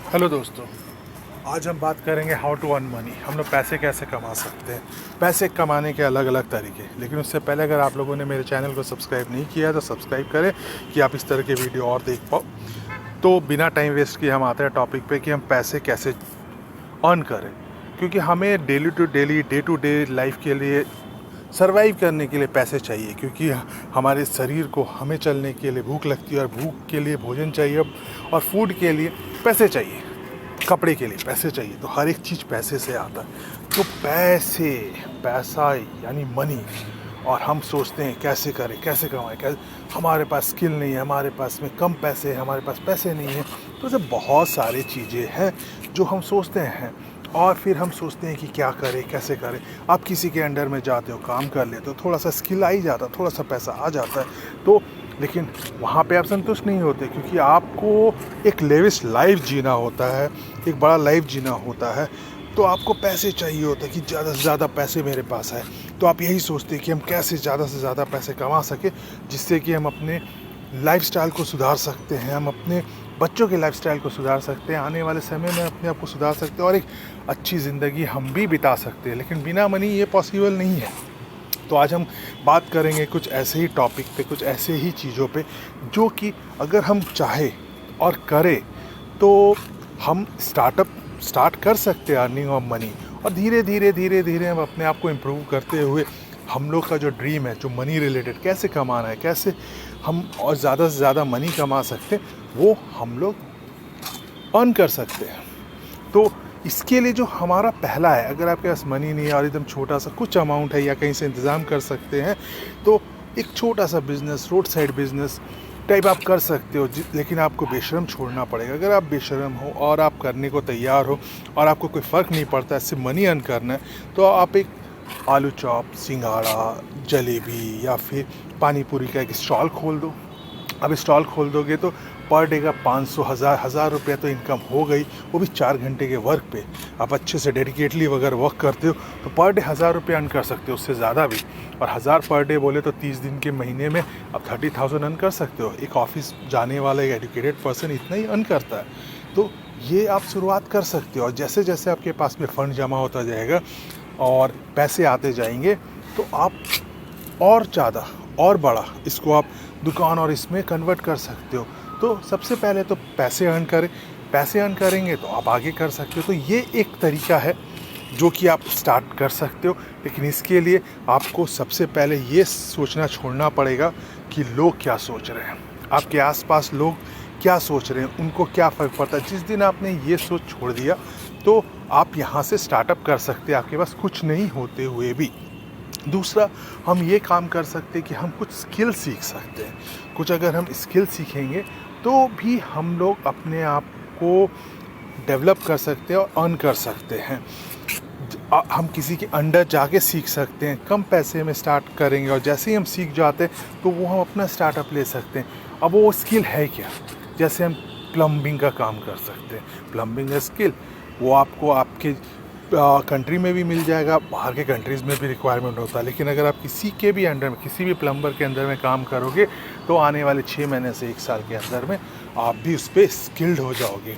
Hello दोस्तों, आज हम बात करेंगे हाउ टू अर्न मनी। हम लोग पैसे कैसे कमा सकते हैं। पैसे कमाने के अलग अलग तरीके, लेकिन उससे पहले अगर आप लोगों ने मेरे चैनल को सब्सक्राइब नहीं किया है तो सब्सक्राइब करें कि आप इस तरह के वीडियो और देख पाओ। तो बिना टाइम वेस्ट किए हम आते हैं टॉपिक पे कि हम पैसे कैसे अर्न करें, क्योंकि हमें daily to daily day to day life के लिए सरवाइव करने के लिए पैसे चाहिए, क्योंकि हमारे शरीर को हमें चलने के लिए भूख लगती है और भूख के लिए भोजन चाहिए और फूड के लिए पैसे चाहिए, कपड़े के लिए पैसे चाहिए। तो हर एक चीज़ पैसे से आता है। तो पैसा यानी मनी। और हम सोचते हैं कैसे करें, कैसे कमाएं, कैसे। हमारे पास स्किल नहीं है, हमारे पास में कम पैसे हैं, हमारे पास पैसे नहीं हैं। तो ऐसे बहुत सारी चीज़ें हैं जो हम सोचते हैं और फिर हम सोचते हैं कि क्या करें, कैसे करें। आप किसी के अंडर में जाते हो, काम कर लेते हो, थोड़ा सा स्किल आ ही जाता, थोड़ा सा पैसा आ जाता है। तो लेकिन वहाँ पे आप संतुष्ट नहीं होते, क्योंकि आपको एक लेविश लाइफ जीना होता है, एक बड़ा लाइफ जीना होता है। तो आपको पैसे चाहिए होता है कि ज़्यादा से ज़्यादा पैसे मेरे पास है। तो आप यही सोचते हैं कि हम कैसे ज़्यादा से ज़्यादा पैसे कमा सके, जिससे कि हम अपने लाइफस्टाइल को सुधार सकते हैं, हम अपने बच्चों के लाइफस्टाइल को सुधार सकते हैं, आने वाले समय में अपने आप को सुधार सकते हैं और एक अच्छी ज़िंदगी हम भी बिता सकते हैं। लेकिन बिना मनी ये पॉसिबल नहीं है। तो आज हम बात करेंगे कुछ ऐसे ही टॉपिक पे, कुछ ऐसे ही चीज़ों पे, जो कि अगर हम चाहे और करें तो हम स्टार्ट कर सकते हैं अर्निंग ऑफ मनी। और धीरे धीरे हम अपने आप को इम्प्रूव करते हुए हम लोग का जो ड्रीम है, जो मनी रिलेटेड कैसे कमाना है, कैसे हम और ज़्यादा से ज़्यादा मनी कमा सकते हैं, वो हम लोग अर्न कर सकते हैं। तो इसके लिए जो हमारा पहला है, अगर आपके पास मनी नहीं है और एकदम छोटा सा कुछ अमाउंट है या कहीं से इंतज़ाम कर सकते हैं, तो एक छोटा सा business, road side business type आप कर सकते हो। लेकिन आपको बेशर्म छोड़ना पड़ेगा। अगर आप बेशर्म हो और आप करने को तैयार हो और आपको कोई फ़र्क नहीं पड़ता इससे मनी अर्न करना है, तो आप एक आलू चॉप, सिंघाड़ा, जलेबी या फिर पानी पूरी का एक स्टॉल खोल दो। अब स्टॉल खोल दोगे तो पर डे का 500, हज़ार रुपये तो इनकम हो गई, वो भी 4 घंटे के वर्क पे। आप अच्छे से डेडिकेटली अगर वर्क करते हो तो पर डे 1000 रुपये अर्न कर सकते हो, उससे ज़्यादा भी। और 1000 पर डे बोले तो 30 दिन के महीने में आप 30,000 अर्न कर सकते हो। एक ऑफिस जाने वाला एक एजुकेटेड पर्सन इतना ही अर्न करता है। तो ये आप शुरुआत कर सकते हो और जैसे जैसे आपके पास में फ़ंड जमा होता जाएगा और पैसे आते जाएंगे, तो आप और ज़्यादा और बड़ा इसको आप दुकान और इसमें कन्वर्ट कर सकते हो। तो सबसे पहले तो पैसे अर्न करें, पैसे अर्न करेंगे तो आप आगे कर सकते हो। तो ये एक तरीका है जो कि आप स्टार्ट कर सकते हो। लेकिन इसके लिए आपको सबसे पहले ये सोचना छोड़ना पड़ेगा कि लोग क्या सोच रहे हैं, आपके आसपास लोग क्या सोच रहे हैं, उनको क्या फ़र्क पड़ता है। जिस दिन आपने ये सोच छोड़ दिया तो आप यहाँ से स्टार्टअप कर सकते हैं, आपके पास कुछ नहीं होते हुए भी। दूसरा, हम ये काम कर सकते हैं कि हम कुछ स्किल सीख सकते हैं। कुछ अगर हम स्किल सीखेंगे तो भी हम लोग अपने आप को डेवलप कर सकते हैं और अर्न कर सकते हैं। हम किसी के अंडर जाके सीख सकते हैं, कम पैसे में स्टार्ट करेंगे और जैसे ही हम सीख जाते हैं तो वो हम अपना स्टार्टअप ले सकते हैं। अब वो स्किल है क्या? जैसे हम प्लम्बिंग का काम कर सकते हैं। प्लम्बिंग का स्किल वो आपको आपके कंट्री में भी मिल जाएगा, बाहर के कंट्रीज़ में भी रिक्वायरमेंट होता है। लेकिन अगर आप किसी के भी अंडर में, किसी भी प्लम्बर के अंदर में काम करोगे तो आने वाले 6 महीने से 1 साल के अंदर में आप भी उस पर स्किल्ड हो जाओगे।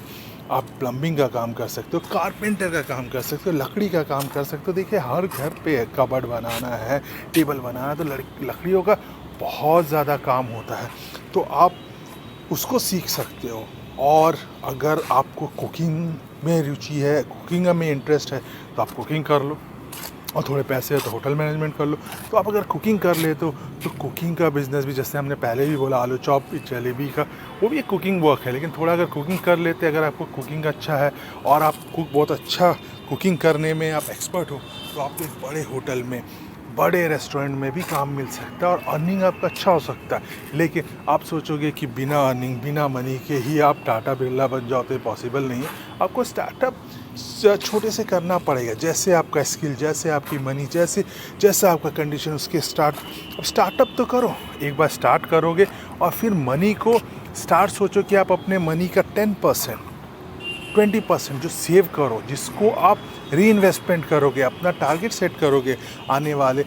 आप प्लम्बिंग का काम कर सकते हो, कारपेंटर का काम कर सकते हो, लकड़ी का काम कर सकते हो। देखिए हर घर पे कबर्ड बनाना है, टेबल बनाना है, तो लकड़ियों का बहुत ज़्यादा काम होता है। तो आप उसको सीख सकते हो। और अगर आपको कुकिंग में रुचि है, कुकिंग में इंटरेस्ट है, तो आप कुकिंग कर लो। और थोड़े पैसे है तो होटल मैनेजमेंट कर लो। तो आप अगर कुकिंग कर लेते हो तो कुकिंग का बिज़नेस भी, जैसे हमने पहले भी बोला आलू चॉप, जलेबी का, वो भी एक कुकिंग वर्क है। लेकिन थोड़ा अगर कुकिंग कर लेते, अगर आपको कुकिंग अच्छा है और आप कुक बहुत अच्छा कुकिंग करने में आप एक्सपर्ट हो, तो आपको एक बड़े होटल में, बड़े रेस्टोरेंट में भी काम मिल सकता है और अर्निंग आपका अच्छा हो सकता है। लेकिन आप सोचोगे कि बिना अर्निंग, बिना मनी के ही आप टाटा बिरला बन जाओ, तो पॉसिबल नहीं है। आपको स्टार्टअप छोटे से करना पड़ेगा। जैसे आपका स्किल, जैसे आपकी मनी, जैसा आपका कंडीशन, उसके स्टार्टअप तो करो। एक बार स्टार्ट करोगे और फिर मनी को सोचो कि आप अपने मनी का 10%, 20% जो सेव करो, जिसको आप री इन्वेस्टमेंट करोगे, अपना टारगेट सेट करोगे आने वाले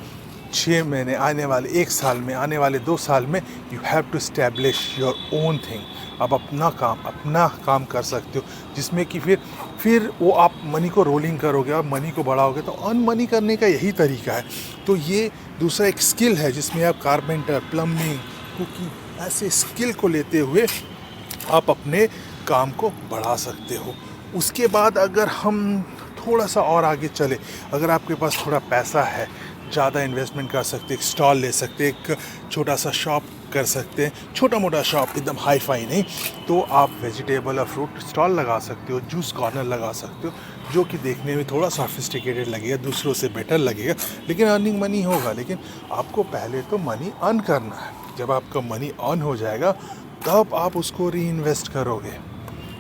6 महीने, आने वाले 1 साल में, आने वाले 2 साल में you have to establish your own thing. आप अपना काम कर सकते हो, जिसमें कि फिर वो आप मनी को रोलिंग करोगे और मनी को बढ़ाओगे। तो अर्न मनी करने का यही तरीका है। तो ये दूसरा एक स्किल है जिसमें आप कारपेंटर, प्लम्बिंग, कुकिंग, ऐसे स्किल को लेते हुए आप अपने काम को बढ़ा सकते हो। उसके बाद अगर हम थोड़ा सा और आगे चले, अगर आपके पास थोड़ा पैसा है, ज़्यादा इन्वेस्टमेंट कर सकते, एक स्टॉल ले सकते, एक छोटा सा शॉप कर सकते हैं, छोटा मोटा शॉप, एकदम हाई फाई नहीं। तो आप वेजिटेबल और फ्रूट स्टॉल लगा सकते हो, जूस कॉर्नर लगा सकते हो, जो कि देखने में थोड़ा सॉफिस्टिकेटेड लगेगा, दूसरों से बेटर लगेगा, लेकिन अर्निंग मनी होगा। लेकिन आपको पहले तो मनी अर्न करना है। जब आपका मनी अर्न हो जाएगा तब आप उसको री इन्वेस्ट करोगे।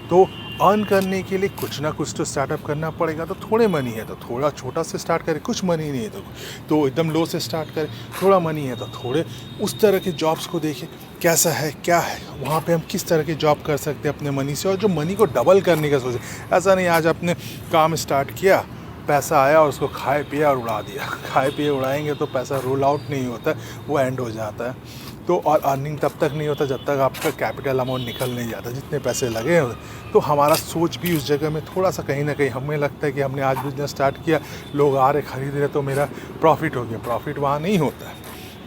तो अर्न करने के लिए कुछ ना कुछ तो स्टार्टअप करना पड़ेगा। तो थोड़े मनी है तो थोड़ा छोटा से स्टार्ट करें, कुछ मनी नहीं है तो एकदम लो से स्टार्ट करें। थोड़ा मनी है तो थोड़े उस तरह के जॉब्स को देखें, कैसा है, क्या है, वहाँ पे हम किस तरह की जॉब कर सकते हैं अपने मनी से, और जो मनी को डबल करने का सोचें। ऐसा नहीं आज आपने काम स्टार्ट किया, पैसा आया और उसको खाए पिए और उड़ा दिया। खाए पिए उड़ाएंगे तो पैसा रोल आउट नहीं होता, वो एंड हो जाता है। तो और अर्निंग तब तक नहीं होता जब तक आपका कैपिटल अमाउंट निकल नहीं जाता, जितने पैसे लगे हैं। तो हमारा सोच भी उस जगह में थोड़ा सा कहीं ना कहीं हमें लगता है कि हमने आज बिजनेस स्टार्ट किया, लोग आ रहे खरीद रहे तो मेरा प्रॉफिट हो गया। प्रॉफिट वहाँ नहीं होता है।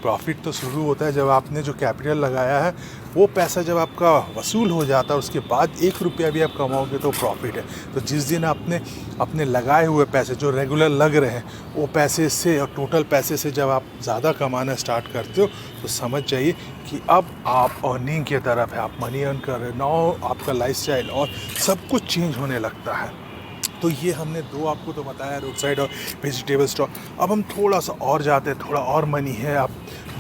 प्रॉफिट तो शुरू होता है जब आपने जो कैपिटल लगाया है वो पैसा जब आपका वसूल हो जाता है, उसके बाद 1 रुपया भी आप कमाओगे तो प्रॉफिट है। तो जिस दिन आपने अपने लगाए हुए पैसे जो रेगुलर लग रहे हैं वो पैसे से और टोटल पैसे से जब आप ज़्यादा कमाना स्टार्ट करते हो तो समझ जाइए कि अब आप अर्निंग की तरफ है, आप मनी अर्न कर रहे हो। नाउ आपका लाइफस्टाइल और सब कुछ चेंज होने लगता है। तो ये हमने 2 आपको तो बताया, रोड साइड और वेजिटेबल स्टॉक। अब हम थोड़ा सा और जाते हैं, थोड़ा और मनी है, आप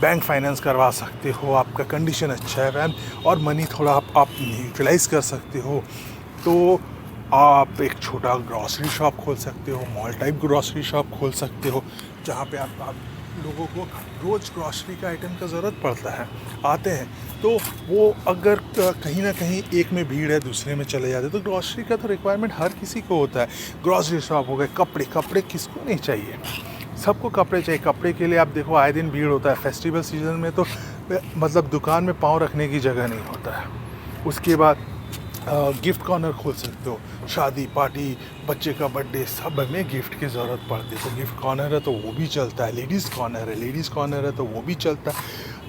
बैंक फाइनेंस करवा सकते हो, आपका कंडीशन अच्छा है वैन, और मनी थोड़ा आप यूटिलाइज़ कर सकते हो। तो आप एक छोटा ग्रॉसरी शॉप खोल सकते हो, मॉल टाइप ग्रॉसरी शॉप खोल सकते हो, जहाँ पे आप लोगों को रोज़ ग्रॉसरी का आइटम का ज़रूरत पड़ता है, आते हैं। तो वो अगर कहीं ना कहीं एक में भीड़ है, दूसरे में चले जाते, तो ग्रॉसरी का तो रिक्वायरमेंट हर किसी को होता है। ग्रॉसरी शॉप हो गए, कपड़े किसको नहीं चाहिए, सबको कपड़े चाहिए। कपड़े के लिए आप देखो आए दिन भीड़ होता है। फेस्टिवल सीजन में तो मतलब दुकान में पाँव रखने की जगह नहीं होता है। उसके बाद गिफ्ट कॉर्नर खोल सकते हो, शादी पार्टी, बच्चे का बर्थडे, सब में गिफ्ट की ज़रूरत पड़ती है। तो गिफ्ट कॉर्नर है तो वो भी चलता है, लेडीज़ कॉर्नर है तो वो भी चलता है।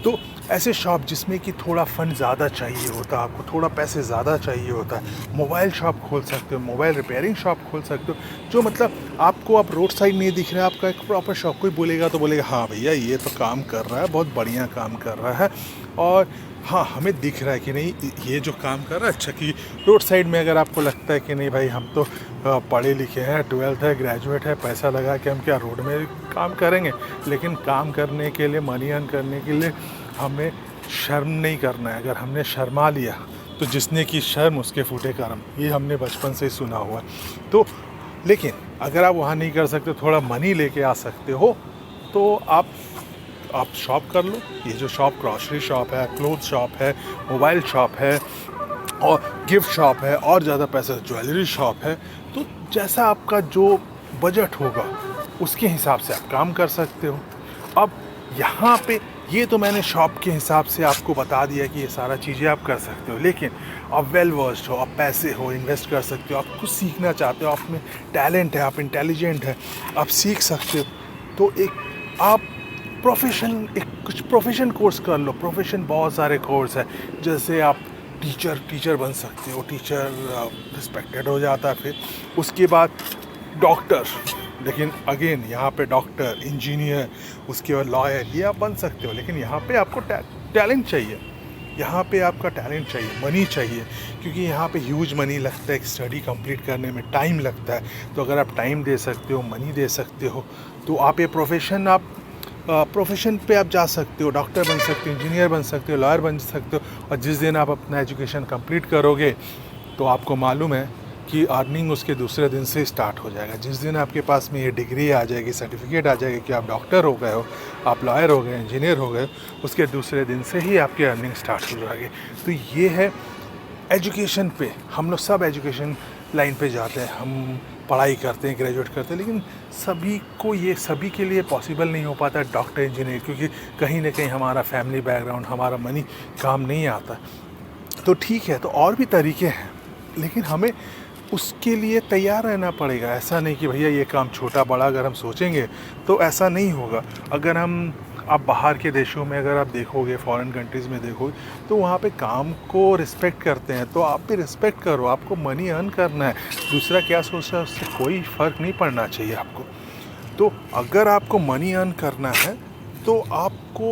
तो ऐसे शॉप जिसमें कि थोड़ा फंड ज़्यादा चाहिए होता है, आपको थोड़ा पैसे ज़्यादा चाहिए होता है। मोबाइल शॉप खोल सकते हो, मोबाइल रिपेयरिंग शॉप खोल सकते हो, जो मतलब आपको आप रोड साइड नहीं दिख रहा है, आपका एक प्रॉपर शॉप। कोई बोलेगा तो बोलेगा हाँ भैया ये तो काम कर रहा है, बहुत बढ़िया काम कर रहा है, और हाँ हमें दिख रहा है कि नहीं ये जो काम कर रहा है अच्छा। कि रोड साइड में अगर आपको लगता है कि नहीं भाई हम तो पढ़े लिखे हैं, 12th है, ग्रेजुएट है, पैसा लगा के हम क्या रोड में काम करेंगे। लेकिन काम करने के लिए, मनी अर्न करने के लिए हमें शर्म नहीं करना है। अगर हमने शर्मा लिया तो जिसने की शर्म उसके फूटे कर्म, ये हमने बचपन से ही सुना हुआ है। तो लेकिन अगर आप वहाँ नहीं कर सकते, थोड़ा मनी लेके आ सकते हो, तो आप शॉप कर लो। ये जो शॉप ग्रॉसरी शॉप है, क्लोथ शॉप है, मोबाइल शॉप है और गिफ्ट शॉप है, और ज़्यादा पैसा ज्वेलरी शॉप है। तो जैसा आपका जो बजट होगा उसके हिसाब से आप काम कर सकते हो। अब यहाँ पे ये तो मैंने शॉप के हिसाब से आपको बता दिया कि ये सारा चीज़ें आप कर सकते हो। लेकिन आप वेल वर्स्ड हो, आप पैसे हो, इन्वेस्ट कर सकते हो, आप कुछ सीखना चाहते हो, आप में टैलेंट है, आप इंटेलिजेंट है, आप सीख सकते हो, तो एक आप कुछ प्रोफेशन कोर्स कर लो। प्रोफेशन बहुत सारे कोर्स है, जैसे आप टीचर बन सकते हो, टीचर रिस्पेक्टेड हो जाता है। फिर उसके बाद डॉक्टर, लेकिन अगेन यहाँ पे डॉक्टर, इंजीनियर, उसके बाद लॉयर, ये आप बन सकते हो। लेकिन यहाँ पे आपको टैलेंट चाहिए, यहाँ पे आपका टैलेंट चाहिए, मनी चाहिए, क्योंकि यहाँ पे ह्यूज मनी लगता है। एक स्टडी कंप्लीट करने में टाइम लगता है। तो अगर आप टाइम दे सकते हो, मनी दे सकते हो, तो आप ये प्रोफेशन पे आप जा सकते हो। डॉक्टर बन सकते हो, इंजीनियर बन सकते हो, लॉयर बन सकते हो। और जिस दिन आप अपना एजुकेशन कंप्लीट करोगे तो आपको मालूम है कि अर्निंग उसके दूसरे दिन से स्टार्ट हो जाएगा। जिस दिन आपके पास में ये डिग्री आ जाएगी, सर्टिफिकेट आ जाएगी कि आप डॉक्टर हो गए हो, आप लॉयर हो गए, इंजीनियर हो गए, उसके दूसरे दिन से ही आपकी अर्निंग स्टार्ट हो जाएगी। तो ये है एजुकेशन पे। हम लोग सब एजुकेशन लाइन पे जाते हैं, हम पढ़ाई करते हैं, ग्रेजुएट करते हैं, लेकिन सभी के लिए पॉसिबल नहीं हो पाता डॉक्टर इंजीनियर, क्योंकि कहीं ना कहीं हमारा फैमिली बैकग्राउंड, हमारा मनी काम नहीं आता। तो ठीक है, तो और भी तरीके हैं, लेकिन हमें उसके लिए तैयार रहना पड़ेगा। ऐसा नहीं कि भैया ये काम छोटा बड़ा अगर हम सोचेंगे तो ऐसा नहीं होगा। अगर आप बाहर के देशों में अगर आप देखोगे, फॉरेन कंट्रीज़ में देखोगे, तो वहाँ पे काम को रिस्पेक्ट करते हैं। तो आप भी रिस्पेक्ट करो, आपको मनी अर्न करना है, दूसरा क्या सोच रहा है उससे कोई फ़र्क नहीं पड़ना चाहिए आपको। तो अगर आपको मनी अर्न करना है तो आपको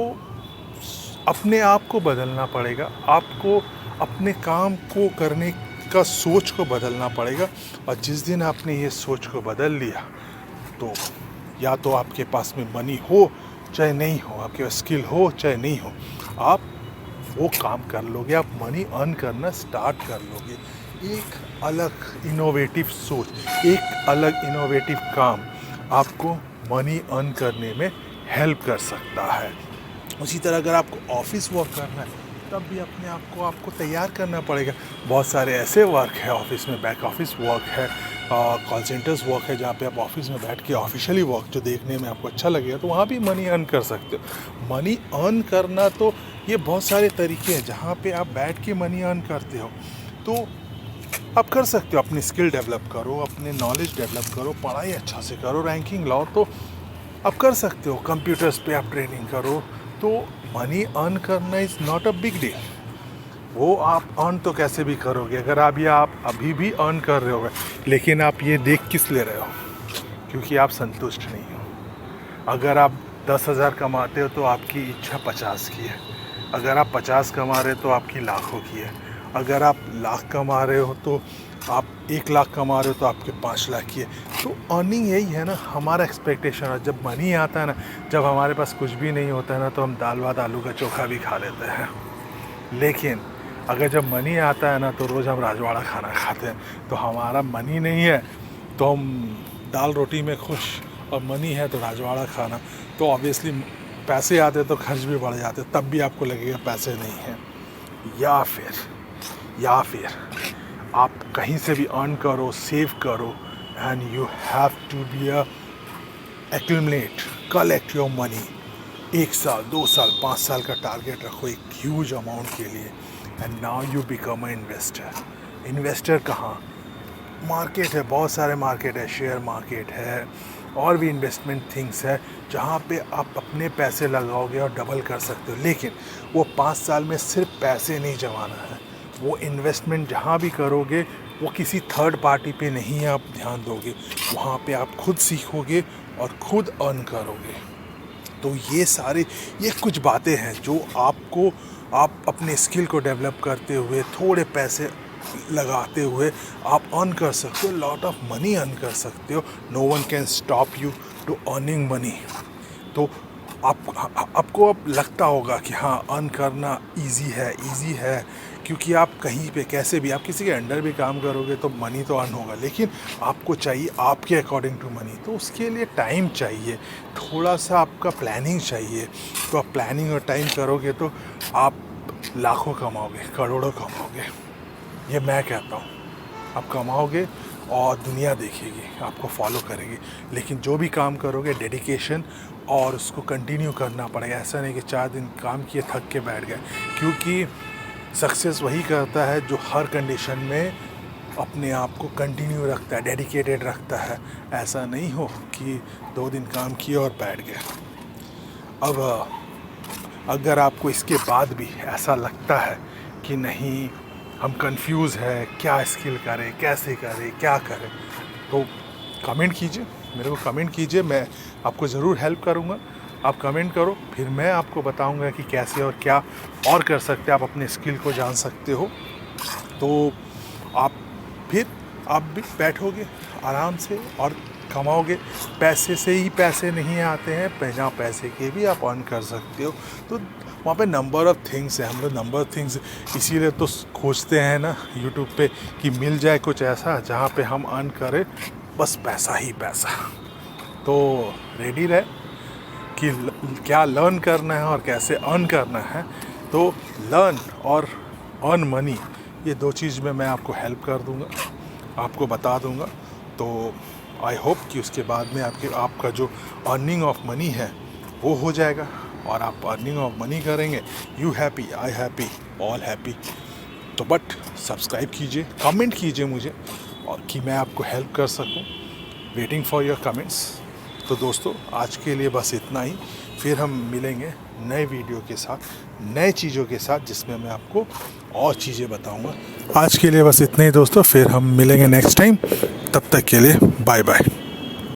अपने आप को बदलना पड़ेगा, आपको अपने काम को करने का सोच को बदलना पड़ेगा। और जिस दिन आपने ये सोच को बदल लिया, तो या तो आपके पास में मनी हो चाहे नहीं हो, आपके पास स्किल हो चाहे नहीं हो, आप वो काम कर लोगे, आप मनी अर्न करना स्टार्ट कर लोगे। एक अलग इनोवेटिव सोच, एक अलग इनोवेटिव काम आपको मनी अर्न करने में हेल्प कर सकता है। उसी तरह अगर आपको ऑफिस वर्क करना है, तब भी अपने आप को आपको तैयार करना पड़ेगा। बहुत सारे ऐसे वर्क है ऑफिस में, बैक ऑफिस वर्क है, कॉल सेंटर्स वर्क है, जहाँ पे आप ऑफिस में बैठ के ऑफिशियली वर्क जो देखने में आपको अच्छा लगेगा, तो वहाँ भी मनी अर्न कर सकते हो। मनी अर्न करना तो ये बहुत सारे तरीके हैं जहाँ पे आप बैठ के मनी अर्न करते हो। तो आप कर सकते हो, अपनी स्किल डेवलप करो, अपने नॉलेज डेवलप करो, पढ़ाई अच्छा से करो, रैंकिंग लाओ, तो आप कर सकते हो। कंप्यूटर्स पे आप ट्रेनिंग करो, तो मनी अर्न करना is not a big deal. वो आप अर्न तो कैसे भी करोगे, अगर आप अभी भी अर्न कर रहे हो, लेकिन आप ये देख किस ले रहे हो, क्योंकि आप संतुष्ट नहीं हो। अगर आप 10,000 कमाते हो तो आपकी इच्छा 50 की है, अगर आप 50 कमा रहे हो तो आपकी लाखों की है, अगर आप लाख कमा रहे हो तो आप 1 लाख कमा रहे हो तो आपके 5 लाख की है। तो अर्निंग यही है ना, हमारा एक्सपेक्टेशन है। जब मनी आता है ना, जब हमारे पास कुछ भी नहीं होता है ना, तो हम दाल भात आलू का चोखा भी खा लेते हैं। लेकिन अगर जब मनी आता है ना, तो रोज़ हम राजवाड़ा खाना खाते हैं। तो हमारा मनी नहीं है तो हम दाल रोटी में खुश, और मनी है तो राजवाड़ा खाना। तो ऑब्वियसली पैसे आते तो खर्च भी बढ़ जाते, तब भी आपको लगेगा पैसे नहीं हैं। या फिर आप कहीं से भी अर्न करो, सेव करो, and you have to be collect your money. 1 साल 2 साल 5 साल का टारगेट रखो एक ह्यूज अमाउंट के लिए, and now you become a investor. Investor कहाँ? मार्केट है, बहुत सारे मार्केट है, शेयर मार्केट है, और भी इन्वेस्टमेंट थिंग्स है जहाँ पे आप अपने पैसे लगाओगे और डबल कर सकते हो। लेकिन वो 5 साल में सिर्फ पैसे नहीं जमाना है, वो इन्वेस्टमेंट जहाँ भी करोगे वो किसी थर्ड पार्टी पे नहीं आप ध्यान दोगे, वहाँ पे आप खुद सीखोगे और खुद अर्न करोगे। तो ये कुछ बातें हैं जो आप अपने स्किल को डेवलप करते हुए, थोड़े पैसे लगाते हुए आप अर्न कर सकते हो, लॉट ऑफ मनी अर्न कर सकते हो। No one can stop you to earning money. तो आपको अब लगता होगा कि हाँ, अर्न करना इजी है, क्योंकि आप कहीं पे कैसे भी, आप किसी के अंडर भी काम करोगे तो मनी तो अर्न होगा, लेकिन आपको चाहिए आपके अकॉर्डिंग टू मनी। तो उसके लिए टाइम चाहिए, थोड़ा सा आपका प्लानिंग चाहिए। तो आप प्लानिंग और टाइम करोगे तो आप लाखों कमाओगे, करोड़ों कमाओगे। ये मैं कहता हूँ, आप कमाओगे और दुनिया देखेगी, आपको फॉलो करेगी। लेकिन जो भी काम करोगे, डेडिकेशन और उसको कंटिन्यू करना पड़ेगा। ऐसा नहीं कि 4 दिन काम किए थक के बैठ गए, क्योंकि सक्सेस वही करता है जो हर कंडीशन में अपने आप को कंटिन्यू रखता है, डेडिकेटेड रखता है। ऐसा नहीं हो कि 2 दिन काम किए और बैठ गए। अब अगर आपको इसके बाद भी ऐसा लगता है कि नहीं, हम कंफ्यूज है, क्या स्किल करें, कैसे करें, क्या करें, तो कमेंट कीजिए, मेरे को कमेंट कीजिए, मैं आपको ज़रूर हेल्प करूँगा। आप कमेंट करो, फिर मैं आपको बताऊंगा कि कैसे और क्या और कर सकते हैं, आप अपने स्किल को जान सकते हो। तो आप भी बैठोगे आराम से और कमाओगे। पैसे से ही पैसे नहीं आते हैं, बिना पैसे के भी आप अर्न कर सकते हो। तो वहाँ पे नंबर ऑफ़ थिंग्स है, हम लोग नंबर ऑफ़ थिंग्स इसीलिए तो खोजते हैं ना यूट्यूब पे कि मिल जाए कुछ ऐसा जहाँ पे हम अर्न करें, बस पैसा ही पैसा। तो रेडी रहे कि क्या लर्न करना है और कैसे अर्न करना है। तो लर्न और अर्न मनी, ये 2 चीज़ में मैं आपको हेल्प कर दूंगा। आपको बता दूंगा। तो आई होप कि उसके बाद में आपका जो अर्निंग ऑफ मनी है वो हो जाएगा, और आप अर्निंग ऑफ मनी करेंगे, you happy, I happy, all happy. तो बट सब्सक्राइब कीजिए, कमेंट कीजिए मुझे, और कि मैं आपको हेल्प कर सकूं। Waiting for your comments. तो दोस्तों आज के लिए बस इतना ही, फिर हम मिलेंगे नए वीडियो के साथ, नए चीज़ों के साथ, जिसमें मैं आपको और चीज़ें बताऊंगा। आज के लिए बस इतना ही दोस्तों, फिर हम मिलेंगे नेक्स्ट टाइम। तब तक के लिए बाय बाय।